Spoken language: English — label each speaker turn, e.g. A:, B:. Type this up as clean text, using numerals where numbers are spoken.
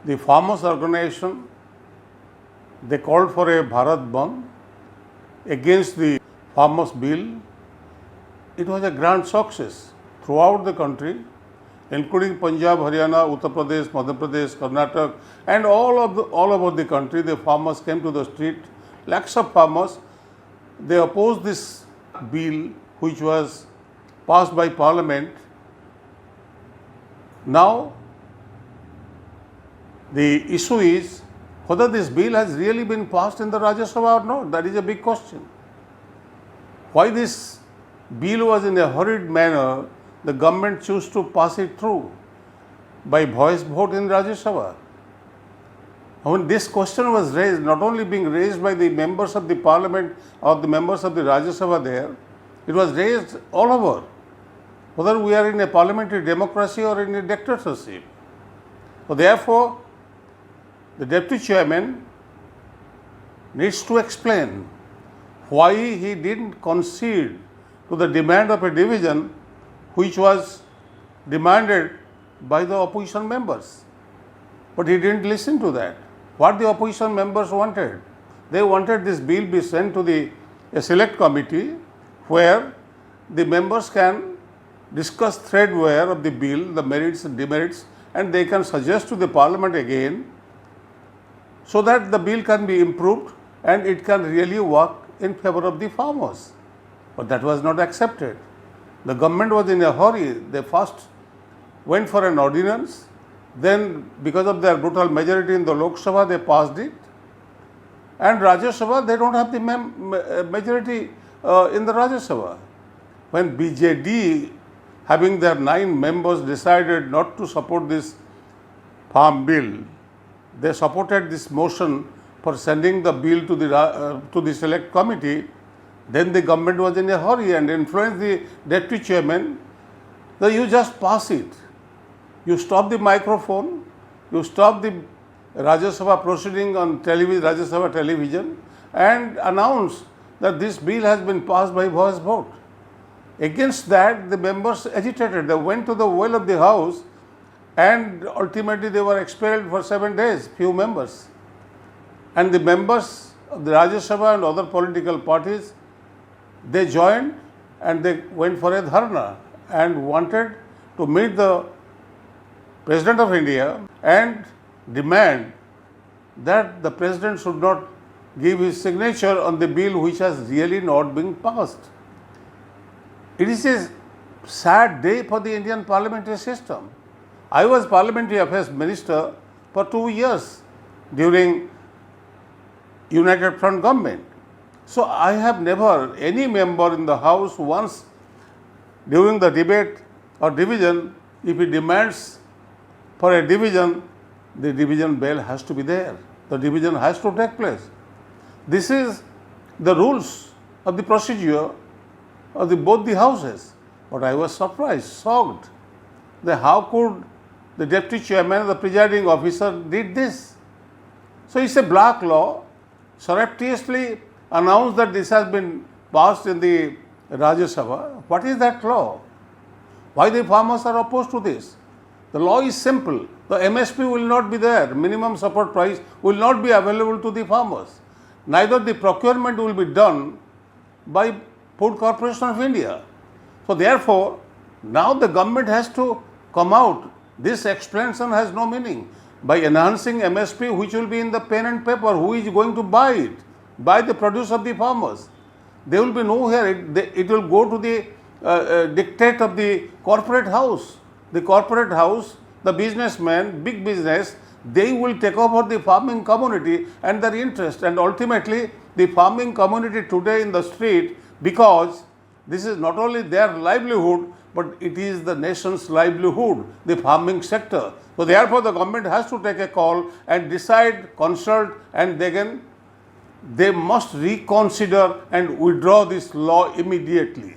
A: The farmers' organization, they called for a Bharat Bandh against the farmers' bill. It was a grand success throughout the country, including Punjab, Haryana, Uttar Pradesh, Madhya Pradesh, Karnataka, and all over the country. The farmers came to the street. Lakhs of farmers, they opposed this bill which was passed by Parliament. Now, the issue is whether this bill has really been passed in the Rajya Sabha or not. That is a big question. Why this bill was in a hurried manner, the government chose to pass it through by voice vote in Rajya Sabha. When this question was raised, not only being raised by the members of the Parliament or the members of the Rajya Sabha there, it was raised all over, whether we are in a parliamentary democracy or in a dictatorship. So therefore, the Deputy Chairman needs to explain why he didn't concede to the demand of a division which was demanded by the opposition members. But he didn't listen to that. What the opposition members wanted? They wanted this bill be sent to a select committee where the members can discuss threadware of the bill, the merits and demerits, and they can suggest to the Parliament again so that the bill can be improved and it can really work in favor of the farmers. But that was not accepted. The government was in a hurry. They first went for an ordinance, then because of their brutal majority in the Lok Sabha, they passed it. And Rajya Sabha, they don't have the majority in the Rajya Sabha. When BJD, having their 9 members, decided not to support this farm bill, they supported this motion for sending the bill to the select committee. Then the government was in a hurry and influenced the Deputy Chairman that you just pass it. You stop the microphone, you stop the Rajya Sabha proceeding on television, Rajya Sabha television, and announce that this bill has been passed by voice vote. Against that, the members agitated. They went to the well of the house and ultimately they were expelled for 7 days, few members. And the members of the Rajya Sabha and other political parties, they joined and they went for a dharna and wanted to meet the President of India and demand that the President should not give his signature on the bill which has really not been passed. It is a sad day for the Indian parliamentary system. I was Parliamentary Affairs Minister for 2 years during United Front government. So I have never, any member in the House once during the debate or division, if he demands for a division, the division bell has to be there. The division has to take place. This is the rules of the procedure of both the houses. But I was surprised, shocked, that how could the Deputy Chairman, the presiding officer did this. So it's a black law, surreptitiously announced that this has been passed in the Rajya Sabha. What is that law? Why the farmers are opposed to this? The law is simple. The MSP will not be there. Minimum support price will not be available to the farmers. Neither the procurement will be done by Food Corporation of India. So therefore, now the government has to come out. This explanation has no meaning. By enhancing MSP, which will be in the pen and paper, who is going to buy it? Buy the produce of the farmers. There will be nowhere. It will go to the dictate of the corporate house. The corporate house, the businessmen, big business, they will take over the farming community and their interest. And ultimately, the farming community today in the street, because this is not only their livelihood, but it is the nation's livelihood, the farming sector. So therefore, the government has to take a call and decide, consult, and they must reconsider and withdraw this law immediately.